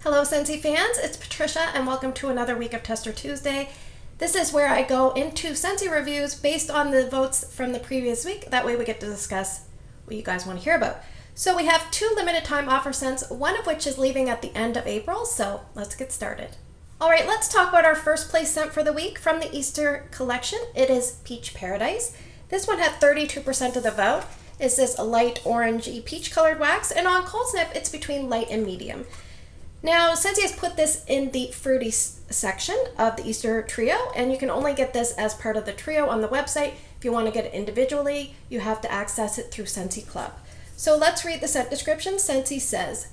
Hello Scentsy fans, it's Patricia and welcome to another week of Tester Tuesday. This is where I go into Scentsy reviews based on the votes from the previous week. That way we get to discuss what you guys want to hear about. So we have 2 limited time offer scents, one of which is leaving at the end of April, so let's get started. Alright, let's talk about our first place scent for the week from the Easter collection. It is Peach Paradise. This one had 32% of the vote. It's this light orangey peach colored wax, and on cold sniff it's between light and medium. Now, Scentsy has put this in the fruity section of the Easter trio, and you can only get this as part of the trio on the website. If you want to get it individually, you have to access it through Scentsy Club. So let's read the scent description. Scentsy says,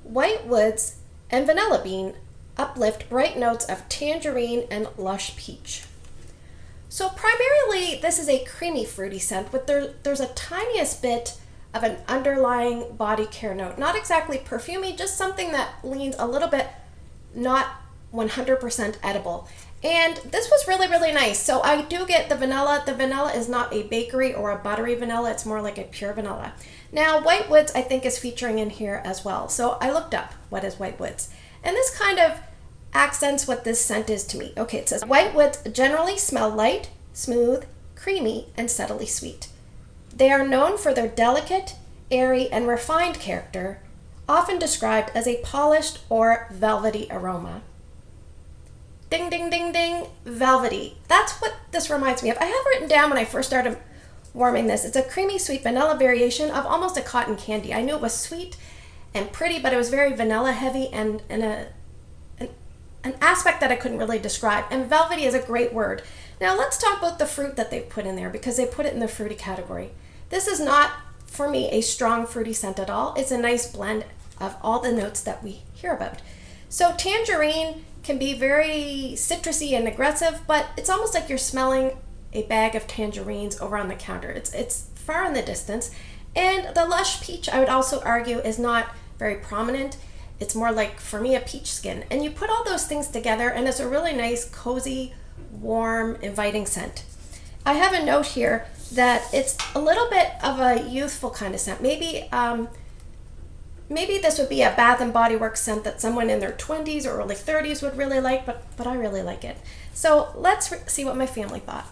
white woods and vanilla bean uplift bright notes of tangerine and lush peach. So primarily, this is a creamy fruity scent, but there's a tiniest bit of an underlying body care note. Not exactly perfumey, just something that leans a little bit not 100% edible. And this was really, really nice. So I do get the vanilla. The vanilla is not a bakery or a buttery vanilla. It's more like a pure vanilla. Now, White Woods, I think, is featuring in here as well. So I looked up what is White Woods. And this kind of accents what this scent is to me. Okay, it says, White Woods generally smell light, smooth, creamy, and subtly sweet. They are known for their delicate, airy, and refined character, often described as a polished or velvety aroma. Ding, ding, ding, ding, velvety. That's what this reminds me of. I have written down when I first started warming this, it's a creamy, sweet vanilla variation of almost a cotton candy. I knew it was sweet and pretty, but it was very vanilla heavy and an aspect that I couldn't really describe. And velvety is a great word. Now let's talk about the fruit that they've put in there because they put it in the fruity category. This is not, for me, a strong fruity scent at all. It's a nice blend of all the notes that we hear about. So tangerine can be very citrusy and aggressive, but it's almost like you're smelling a bag of tangerines over on the counter. It's far in the distance. And the lush peach, I would also argue, is not very prominent. It's more like, for me, a peach skin. And you put all those things together and it's a really nice, cozy, warm, inviting scent. I have a note here that it's a little bit of a youthful kind of scent. Maybe this would be a Bath and Body Works scent that someone in their 20s or early 30s would really like, but I really like it. So let's see what my family thought.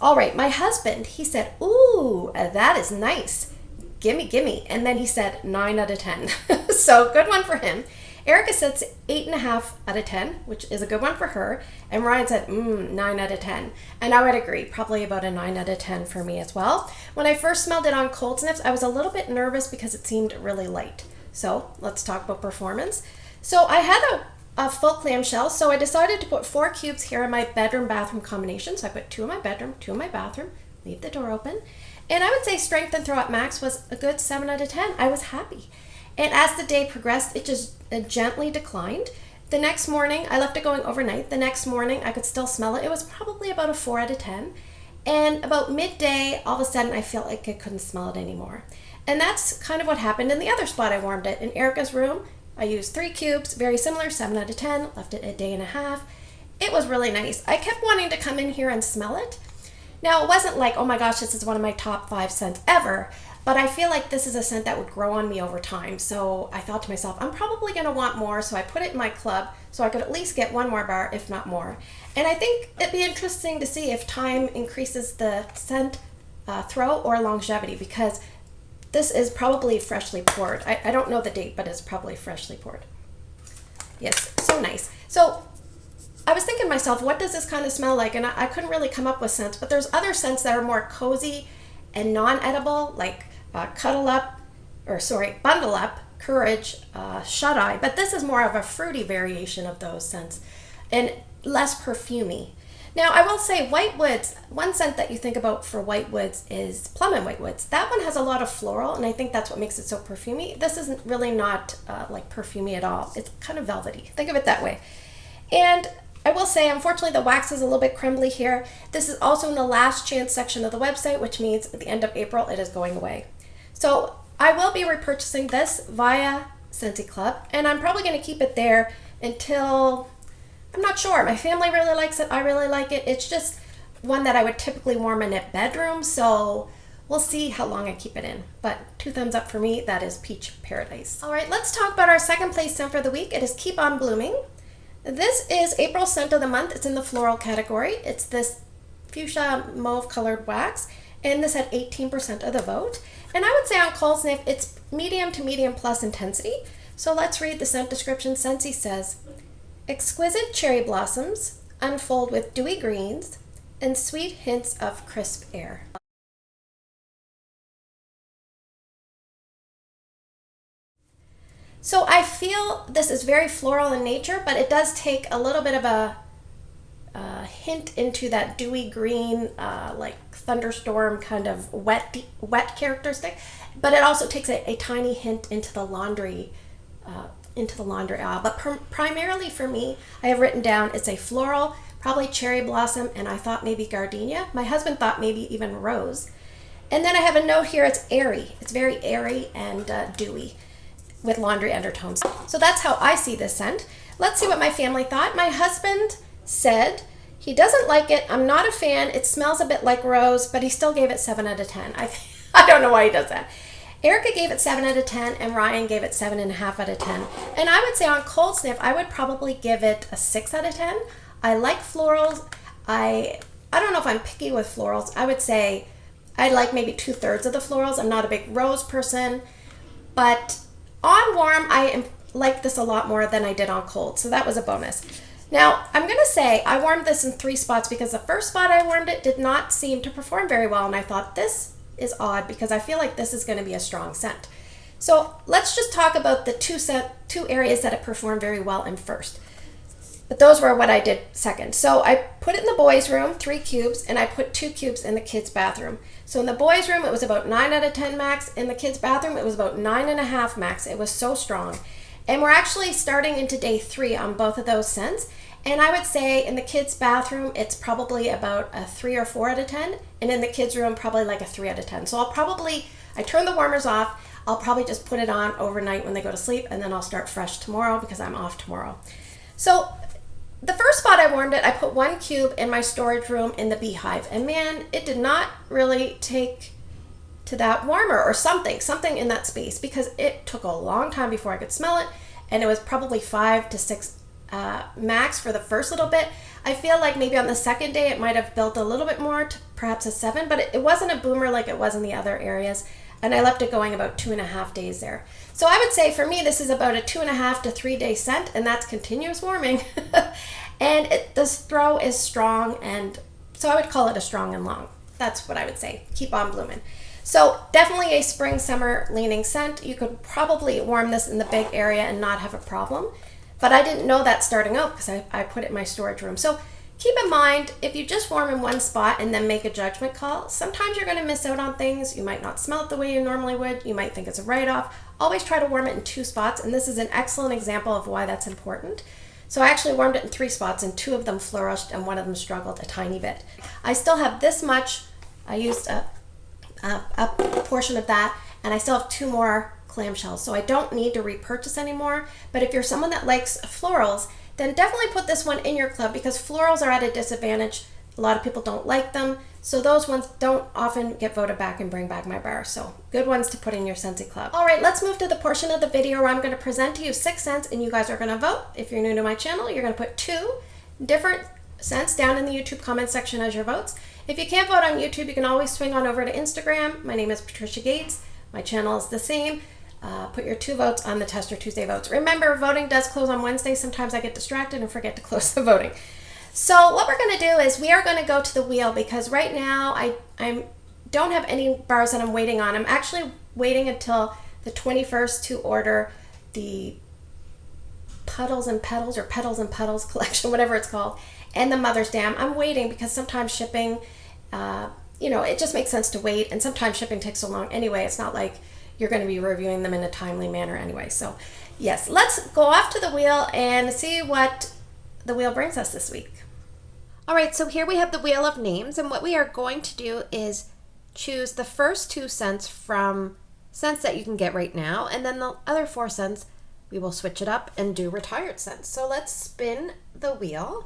All right, my husband, he said, ooh, that is nice. Gimme, gimme. And then he said 9 out of 10. So good one for him. Erica said 8.5 out of 10, which is a good one for her. And Ryan said, 9 out of 10. And I would agree, probably about a 9 out of 10 for me as well. When I first smelled it on cold sniffs, I was a little bit nervous because it seemed really light. So let's talk about performance. So I had a full clamshell, so I decided to put 4 cubes here in my bedroom-bathroom combination. So I put 2 in my bedroom, 2 in my bathroom, leave the door open. And I would say strength and throw at max was a good 7 out of 10. I was happy. And as the day progressed, it just gently declined. The next morning, I left it going overnight. The next morning, I could still smell it. It was probably about a 4 out of 10. And about midday, all of a sudden, I felt like I couldn't smell it anymore. And that's kind of what happened in the other spot I warmed it. In Erica's room, I used 3 cubes, very similar, 7 out of 10, left it a day and a half. It was really nice. I kept wanting to come in here and smell it. Now, it wasn't like, oh my gosh, this is one of my top 5 scents ever, but I feel like this is a scent that would grow on me over time. So I thought to myself, I'm probably going to want more, so I put it in my club so I could at least get 1 more bar, if not more. And I think it'd be interesting to see if time increases the scent throw or longevity, because this is probably freshly poured. I don't know the date, but it's probably freshly poured. Yes, so nice. So I was thinking to myself, what does this kind of smell like? And I couldn't really come up with scents, but there's other scents that are more cozy and non-edible, like Bundle Up, Courage, Shut Eye. But this is more of a fruity variation of those scents and less perfumey. Now, I will say White Woods, one scent that you think about for White Woods is Plum and White Woods. That one has a lot of floral, and I think that's what makes it so perfumey. This isn't really not like perfumey at all. It's kind of velvety. Think of it that way. And I will say, unfortunately, the wax is a little bit crumbly here. This is also in the last chance section of the website, which means at the end of April, it is going away. So I will be repurchasing this via Scentsy Club, and I'm probably going to keep it there until, I'm not sure. My family really likes it. I really like it. It's just one that I would typically warm in a bedroom, so We'll see how long I keep it in, but 2 thumbs up for me. That is Peach Paradise. All right, let's talk about our second place scent for the week. It is Keep On Blooming. This is April's scent of the month. It's in the floral category. It's this fuchsia mauve colored wax, and this had 18% of the vote. And I would say on cold sniff, it's medium to medium plus intensity. So let's read the scent description. Scentsy says, exquisite cherry blossoms unfold with dewy greens and sweet hints of crisp air. So I feel this is very floral in nature, but it does take a little bit of a hint into that dewy green, like thunderstorm kind of wet characteristic. But it also takes a tiny hint into the laundry aisle. But primarily for me, I have written down it's a floral, probably cherry blossom, and I thought maybe gardenia. My husband thought maybe even rose. And then I have a note here, it's airy. It's very airy and dewy, with laundry undertones. So that's how I see this scent. Let's see what my family thought. My husband said he doesn't like it. I'm not a fan. It smells a bit like rose, but he still gave it 7 out of 10. I don't know why he does that. Erica gave it 7 out of 10, and Ryan gave it 7.5 out of 10. And I would say on cold sniff, I would probably give it a 6 out of 10. I like florals. I don't know if I'm picky with florals. I would say I like maybe 2/3 of the florals. I'm not a big rose person, but on warm, I like this a lot more than I did on cold, so that was a bonus. Now, I'm going to say I warmed this in 3 spots because the first spot I warmed it did not seem to perform very well, and I thought this is odd because I feel like this is going to be a strong scent. So let's just talk about the two areas that it performed very well in first. But those were what I did second. So I put it in the boys' room, 3 cubes, and I put 2 cubes in the kids' bathroom. So in the boys' room, it was about 9 out of 10 max. In the kids' bathroom, it was about 9.5 max. It was so strong. And we're actually starting into day 3 on both of those scents. And I would say in the kids' bathroom, it's probably about a 3 or 4 out of 10. And in the kids' room, probably like a 3 out of 10. So I turn the warmers off. I'll probably just put it on overnight when they go to sleep, and then I'll start fresh tomorrow because I'm off tomorrow. So the first spot I warmed it, I put 1 cube in my storage room in the beehive. And man, it did not really take to that warmer or something in that space because it took a long time before I could smell it. And it was probably 5 to 6 max for the first little bit. I feel like maybe on the second day it might have built a little bit more to perhaps a 7, but it wasn't a boomer like it was in the other areas. And I left it going about 2.5 days there. So I would say for me, this is about a 2.5 to 3 day scent, and that's continuous warming. And this throw is strong, and so I would call it a strong and long. That's what I would say. Keep on blooming. So definitely a spring, summer leaning scent. You could probably warm this in the big area and not have a problem. But I didn't know that starting out because I put it in my storage room. So keep in mind, if you just warm in one spot and then make a judgment call, sometimes you're going to miss out on things. You might not smell it the way you normally would. You might think it's a write-off. Always try to warm it in 2 spots, and this is an excellent example of why that's important. So I actually warmed it in 3 spots, and 2 of them flourished, and 1 of them struggled a tiny bit. I still have this much. I used a portion of that, and I still have 2 more clamshells, so I don't need to repurchase anymore. But if you're someone that likes florals, then definitely put this one in your club because florals are at a disadvantage. A lot of people don't like them, so those ones don't often get voted back and bring back my bar. So good ones to put in your Scentsy club. All right, let's move to the portion of the video where I'm going to present to you 6 scents, and you guys are going to vote. If you're new to my channel, you're going to put 2 different scents down in the YouTube comment section as your votes. If you can't vote on YouTube, you can always swing on over to Instagram. My name is Patricia Gates. My channel is the same. Put your 2 votes on the Tester Tuesday votes. Remember, voting does close on Wednesday. Sometimes I get distracted and forget to close the voting. So what we're going to do is we are going to go to the wheel because right now I don't have any bars that I'm waiting on. I'm actually waiting until the 21st to order the Puddles and Petals or Petals and Puddles collection, whatever it's called, and the Mother's Day. I'm waiting because sometimes shipping, it just makes sense to wait, and sometimes shipping takes so long anyway. It's not like you're going to be reviewing them in a timely manner anyway. So yes, let's go off to the wheel and see what the wheel brings us this week. All right, so here we have the wheel of names, and what we are going to do is choose the first 2 scents from scents that you can get right now, and then the other 4 scents we will switch it up and do retired scents. So let's spin the wheel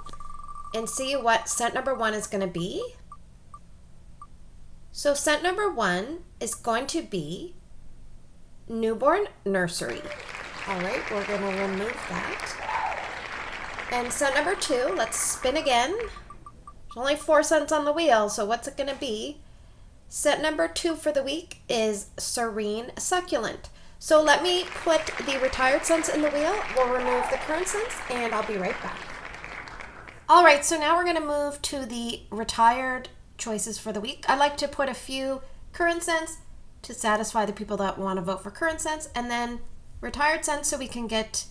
and see what scent number 1 is going to be. So scent number 1 is going to be Newborn Nursery. All right, we're going to remove that. And scent number 2, let's spin again. There's only 4 scents on the wheel, so what's it going to be? Scent number 2 for the week is Serene Succulent. So let me put the retired scents in the wheel. We'll remove the current scents, and I'll be right back. All right, so now we're going to move to the retired choices for the week. I like to put a few current scents to satisfy the people that want to vote for current scents, and then retired scents so we can get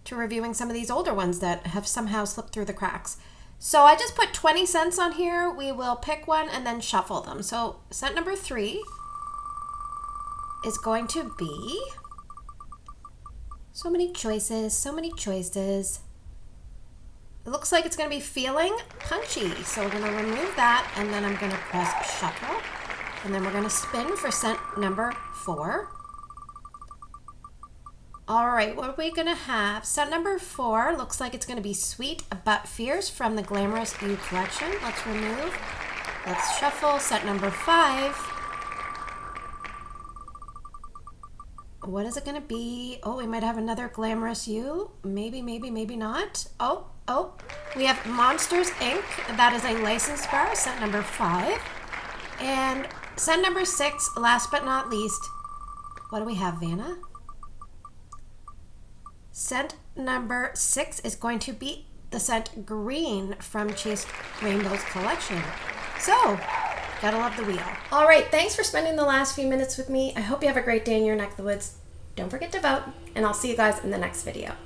to reviewing some of these older ones that have somehow slipped through the cracks. So I just put 20 scents on here. We will pick one and then shuffle them. So scent number 3 is going to be, so many choices, so many choices. It looks like it's going to be Feeling Punchy. So we're going to remove that, and then I'm going to press shuffle. And then we're going to spin for scent number 4. All right, what are we going to have? Scent number 4 looks like it's going to be Sweet But Fierce from the Glamorous You collection. Let's remove. Let's shuffle. Scent number 5. What is it going to be? Oh, we might have another Glamorous You. Maybe, maybe, maybe not. Oh. We have Monsters, Inc. That is a licensed bar, scent number 5. And scent number 6, last but not least, what do we have, Vanna? Scent number 6 is going to be the scent Green from Chase Rainbow's collection. So, gotta love the wheel. All right, thanks for spending the last few minutes with me. I hope you have a great day in your neck of the woods. Don't forget to vote, and I'll see you guys in the next video.